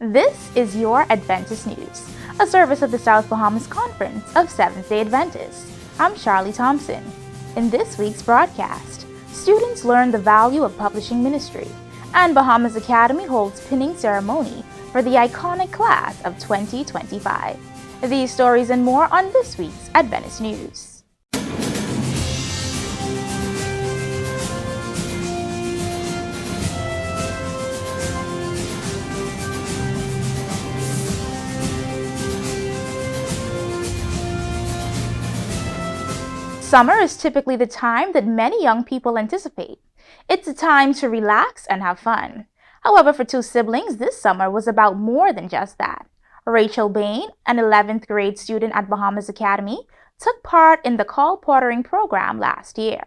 This is your Adventist News, a service of the South Bahamas Conference of Seventh-day Adventists. I'm Charlie Thompson. In this week's broadcast, students learn the value of publishing ministry, and Bahamas Academy holds pinning ceremony for the iconic class of 2025. These stories and more on this week's Adventist News. Summer is typically the time that many young people anticipate. It's a time to relax and have fun. However, for two siblings, this summer was about more than just that. Rachel Bain, an 11th grade student at Bahamas Academy, took part in the colporteuring program last year.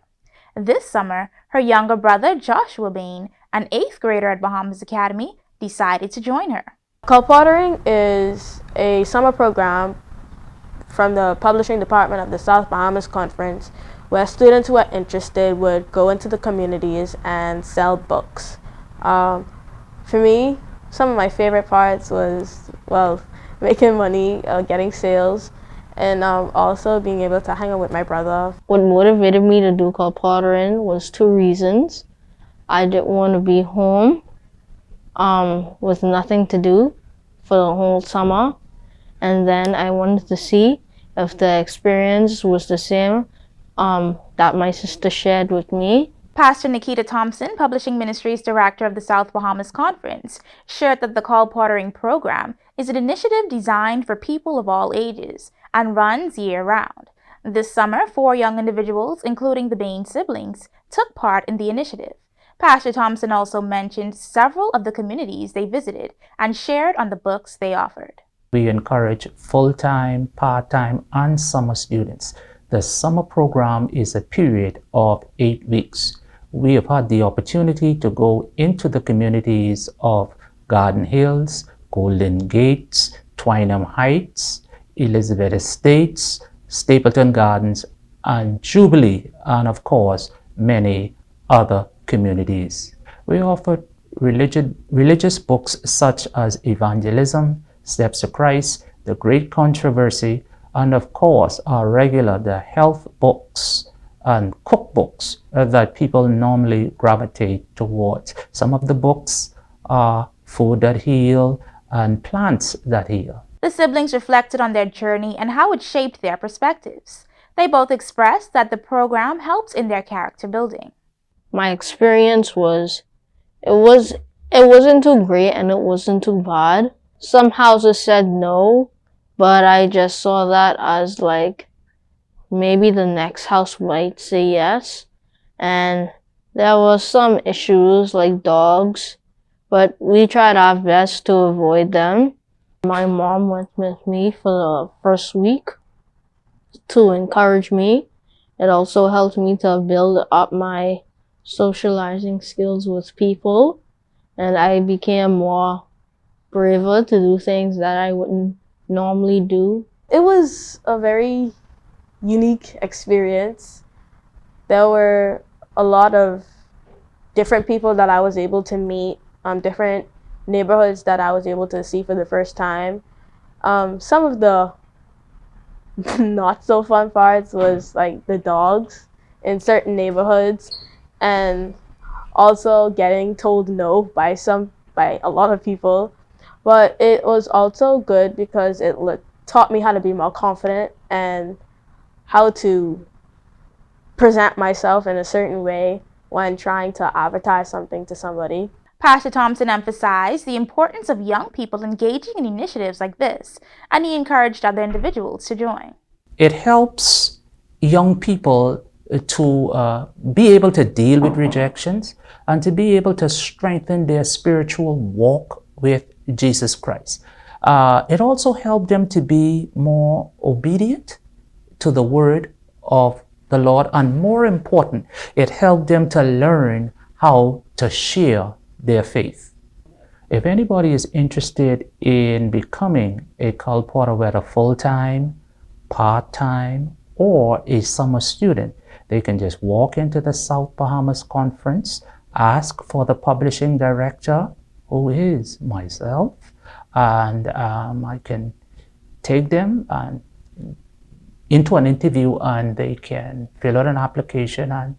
This summer, her younger brother, Joshua Bain, an 8th grader at Bahamas Academy, decided to join her. Colporteuring is a summer program from the publishing department of the South Bahamas Conference, where students who are interested would go into the communities and sell books. For me, some of my favorite parts was, making money, getting sales, and also being able to hang out with my brother. What motivated me to do colporteuring was two reasons. I didn't want to be home with nothing to do for the whole summer, and then I wanted to see if the experience was the same that my sister shared with me. Pastor Nikita Thompson, Publishing Ministries Director of the South Bahamas Conference, shared that the colporteuring program is an initiative designed for people of all ages and runs year-round. This summer, 4 young individuals, including the Bain siblings, took part in the initiative. Pastor Thompson also mentioned several of the communities they visited and shared on the books they offered. We encourage full-time, part-time, and summer students. The summer program is a period of 8 weeks. We have had the opportunity to go into the communities of Garden Hills, Golden Gates, Twynham Heights, Elizabeth Estates, Stapleton Gardens, and Jubilee, and of course, many other communities. We offer religious books such as Evangelism, Steps to Christ, The Great Controversy, and of course our regular the health books and cookbooks that people normally gravitate towards. Some of the books are Food That Heal and Plants That Heal. The siblings reflected on their journey and how it shaped their perspectives. They both expressed that the program helps in their character building. My experience it wasn't too great and it wasn't too bad. Some houses said no, but I just saw that as like maybe the next house might say yes. And there was some issues like dogs, but we tried our best to avoid them. My mom went with me for the first week to encourage me. It also helped me to build up my socializing skills with people, and I became more braver to do things that I wouldn't normally do. It was a very unique experience. There were a lot of different people that I was able to meet, different neighborhoods that I was able to see for the first time. Some of the not so fun parts was like the dogs in certain neighborhoods, and also getting told no by a lot of people. But it was also good because it taught me how to be more confident and how to present myself in a certain way when trying to advertise something to somebody. Pastor Thompson emphasized the importance of young people engaging in initiatives like this, and he encouraged other individuals to join. It helps young people to be able to deal with rejections and to be able to strengthen their spiritual walk with Jesus Christ. It also helped them to be more obedient to the word of the Lord, and more important, it helped them to learn how to share their faith. If anybody is interested in becoming a colporteur, whether full-time, part-time, or a summer student, they can just walk into the South Bahamas Conference, ask for the publishing director, who is myself, and I can take them into an interview, and they can fill out an application, and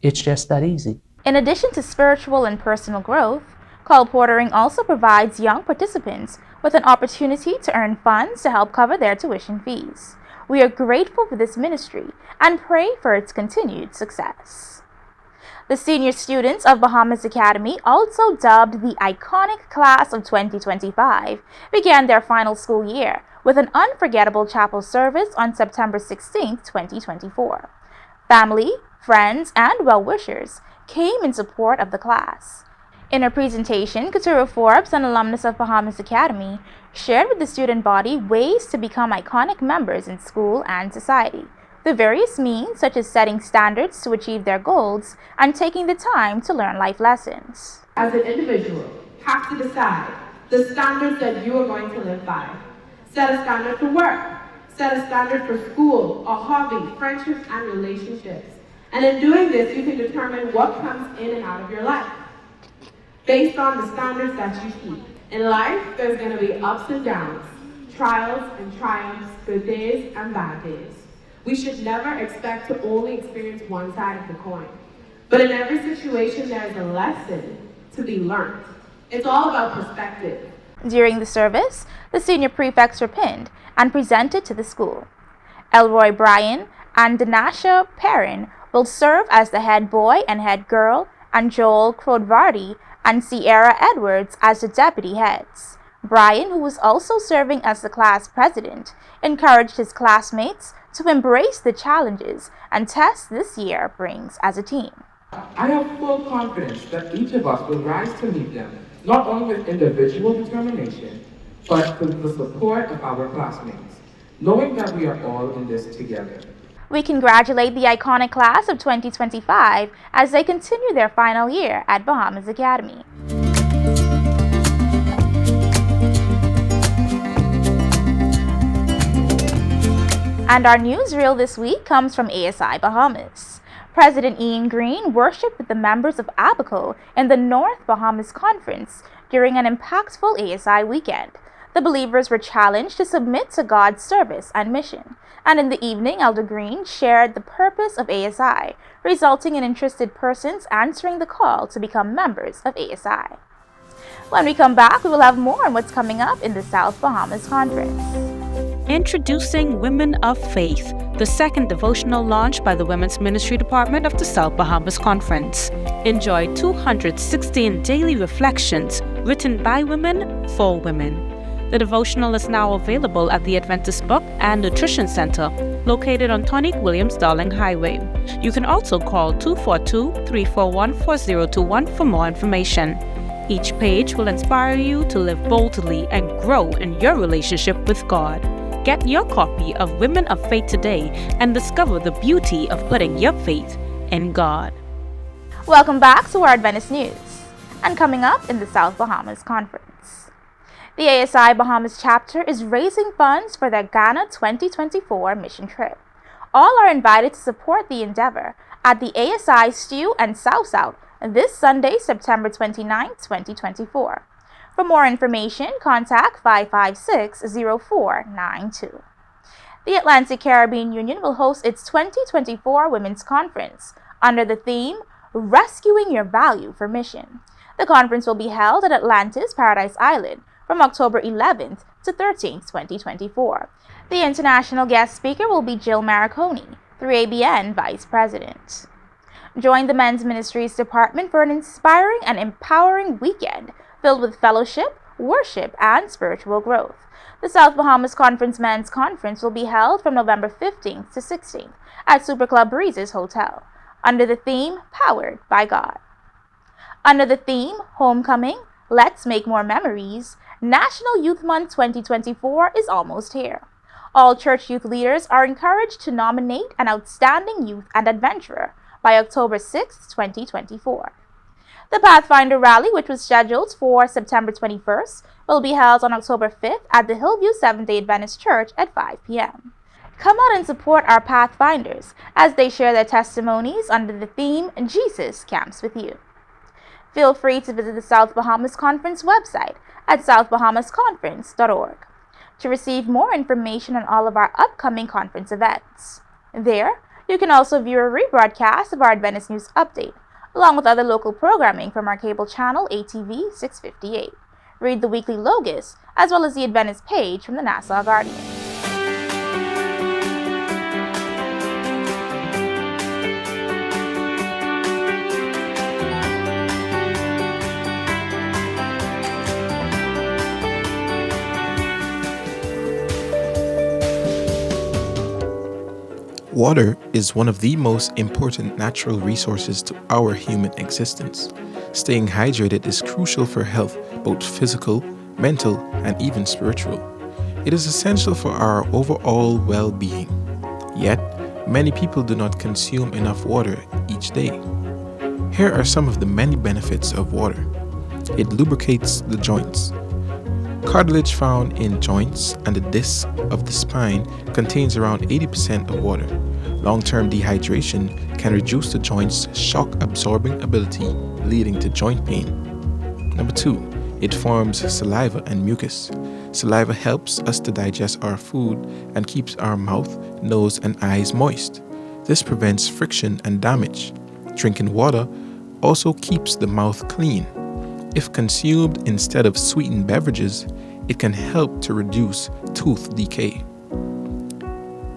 it's just that easy. In addition to spiritual and personal growth, colporteuring also provides young participants with an opportunity to earn funds to help cover their tuition fees. We are grateful for this ministry and pray for its continued success. The senior students of Bahamas Academy, also dubbed the iconic class of 2025, began their final school year with an unforgettable chapel service on September 16, 2024. Family, friends, and well-wishers came in support of the class. In her presentation, Katura Forbes, an alumnus of Bahamas Academy, shared with the student body ways to become iconic members in school and society, the various means such as setting standards to achieve their goals and taking the time to learn life lessons. As an individual, have to decide the standards that you are going to live by. Set a standard for work, set a standard for school, a hobby, friendships, and relationships. And in doing this, you can determine what comes in and out of your life based on the standards that you keep. In life, there's going to be ups and downs, trials and triumphs, good days and bad days. We should never expect to only experience one side of the coin. But in every situation, there is a lesson to be learned. It's all about perspective. During the service, the senior prefects were pinned and presented to the school. Elroy Bryan and Danasha Perrin will serve as the head boy and head girl, and Joel Crodvardy and Sierra Edwards as the deputy heads. Bryan, who was also serving as the class president, encouraged his classmates to embrace the challenges and tests this year brings as a team. I have full confidence that each of us will rise to meet them, not only with individual determination, but with the support of our classmates, knowing that we are all in this together. We congratulate the iconic class of 2025 as they continue their final year at Bahamas Academy. And our newsreel this week comes from ASI Bahamas. President Ian Green worshiped with the members of ABACO in the North Bahamas Conference during an impactful ASI weekend. The believers were challenged to submit to God's service and mission. And in the evening, Elder Green shared the purpose of ASI, resulting in interested persons answering the call to become members of ASI. When we come back, we will have more on what's coming up in the South Bahamas Conference. Introducing Women of Faith, the second devotional launched by the Women's Ministry Department of the South Bahamas Conference. Enjoy 216 daily reflections written by women for women. The devotional is now available at the Adventist Book and Nutrition Center, located on Tonic Williams-Darling Highway. You can also call 242-341-4021 for more information. Each page will inspire you to live boldly and grow in your relationship with God. Get your copy of Women of Faith today and discover the beauty of putting your faith in God. Welcome back to our Adventist News. And coming up in the South Bahamas Conference. The ASI Bahamas chapter is raising funds for their Ghana 2024 mission trip. All are invited to support the endeavor at the ASI Stew and South this Sunday, September 29, 2024. For more information, contact 556-0492. The Atlantic Caribbean Union will host its 2024 Women's Conference under the theme, Rescuing Your Value for Mission. The conference will be held at Atlantis Paradise Island from October 11th to 13th, 2024. The international guest speaker will be Jill Mariconi, 3ABN Vice President. Join the Men's Ministries Department for an inspiring and empowering weekend filled with fellowship, worship, and spiritual growth. The South Bahamas Conference Men's Conference will be held from November 15th to 16th at Super Club Breezes Hotel, under the theme, Powered by God. Under the theme, Homecoming, Let's Make More Memories, National Youth Month 2024 is almost here. All church youth leaders are encouraged to nominate an outstanding youth and adventurer by October 6, 2024. The Pathfinder Rally, which was scheduled for September 21st, will be held on October 5th at the Hillview Seventh-day Adventist Church at 5 p.m. Come out and support our Pathfinders as they share their testimonies under the theme, Jesus Camps With You. Feel free to visit the South Bahamas Conference website at southbahamasconference.org to receive more information on all of our upcoming conference events. There, you can also view a rebroadcast of our Adventist News Update, along with other local programming from our cable channel ATV 658. Read the weekly Logos, as well as the Adventist page from the Nassau Guardian. Water is one of the most important natural resources to our human existence. Staying hydrated is crucial for health, both physical, mental, and even spiritual. It is essential for our overall well-being. Yet, many people do not consume enough water each day. Here are some of the many benefits of water. It lubricates the joints. Cartilage found in joints and the disc of the spine contains around 80% of water. Long-term dehydration can reduce the joint's shock-absorbing ability, leading to joint pain. Number 2, it forms saliva and mucus. Saliva helps us to digest our food and keeps our mouth, nose, and eyes moist. This prevents friction and damage. Drinking water also keeps the mouth clean. If consumed instead of sweetened beverages, it can help to reduce tooth decay.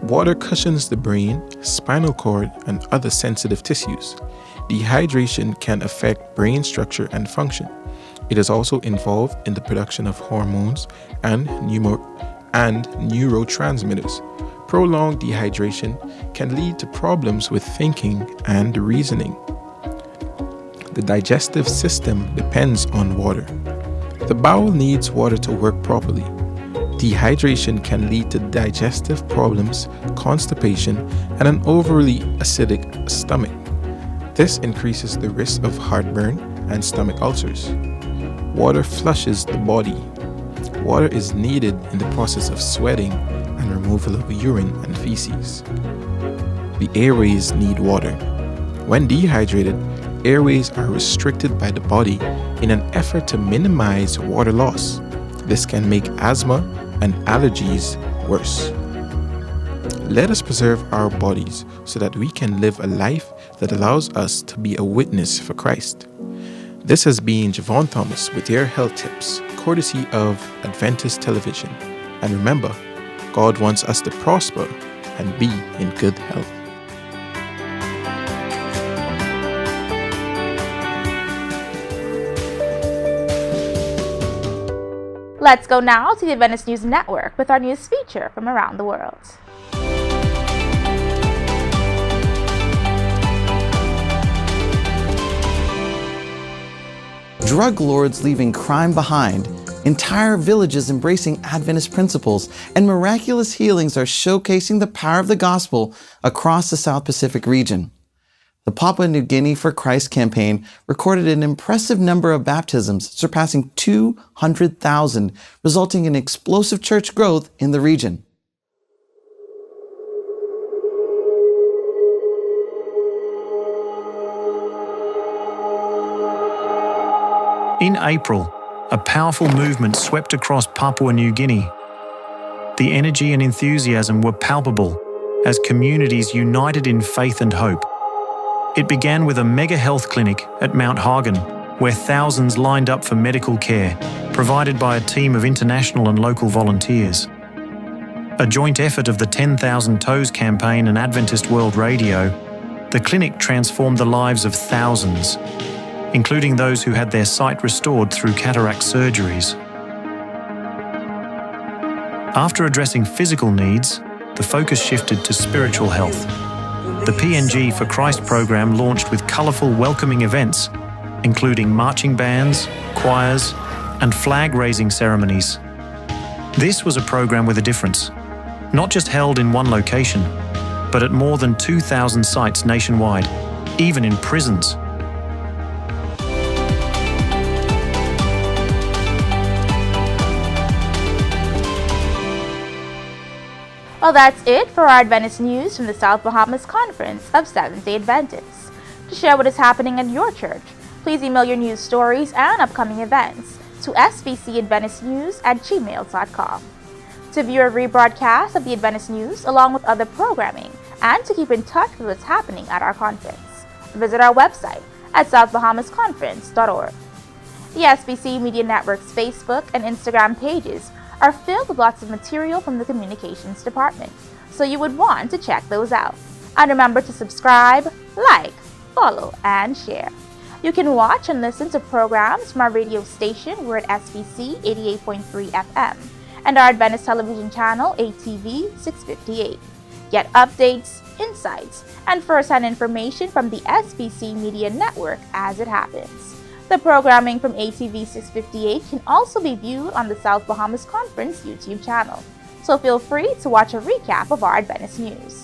Water cushions the brain, spinal cord, and other sensitive tissues. Dehydration can affect brain structure and function. It is also involved in the production of hormones and neurotransmitters. Prolonged dehydration can lead to problems with thinking and reasoning. The digestive system depends on water. The bowel needs water to work properly. Dehydration can lead to digestive problems, constipation, and an overly acidic stomach. This increases the risk of heartburn and stomach ulcers. Water flushes the body. Water is needed in the process of sweating and removal of urine and feces. The airways need water. When dehydrated, airways are restricted by the body in an effort to minimize water loss. This can make asthma and allergies worse. Let us preserve our bodies so that we can live a life that allows us to be a witness for Christ. This has been Javon Thomas with your health tips, courtesy of Adventist Television. And remember, God wants us to prosper and be in good health. Let's go now to the Adventist News Network with our news feature from around the world. Drug lords leaving crime behind, entire villages embracing Adventist principles, and miraculous healings are showcasing the power of the gospel across the South Pacific region. The Papua New Guinea for Christ campaign recorded an impressive number of baptisms, surpassing 200,000, resulting in explosive church growth in the region. In April, a powerful movement swept across Papua New Guinea. The energy and enthusiasm were palpable as communities united in faith and hope. It began with a mega health clinic at Mount Hagen, where thousands lined up for medical care, provided by a team of international and local volunteers. A joint effort of the 10,000 Toes campaign and Adventist World Radio, the clinic transformed the lives of thousands, including those who had their sight restored through cataract surgeries. After addressing physical needs, the focus shifted to spiritual health. The PNG for Christ program launched with colourful welcoming events, including marching bands, choirs, and flag-raising ceremonies. This was a program with a difference, not just held in one location, but at more than 2,000 sites nationwide, even in prisons. Well, that's it for our Adventist news from the South Bahamas Conference of Seventh-day Adventists. To share what is happening at your church, Please email your news stories and upcoming events to sbcadventistnews@gmail.com. To view a rebroadcast of the Adventist News along with other programming and to keep in touch with what's happening at our conference, visit our website at southbahamasconference.org. The SBC Media Network's Facebook and Instagram pages are filled with lots of material from the Communications Department, so you would want to check those out. And remember to subscribe, like, follow, and share. You can watch and listen to programs from our radio station. We're at SBC 88.3 FM and our Adventist television channel ATV 658. Get updates, insights, and first-hand information from the SBC Media Network as it happens. The programming from ATV 658 can also be viewed on the South Bahamas Conference YouTube channel, so feel free to watch a recap of our Adventist news.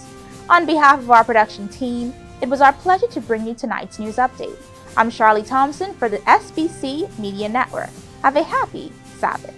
On behalf of our production team, it was our pleasure to bring you tonight's news update. I'm Charlie Thompson for the SBC Media Network. Have a happy Sabbath.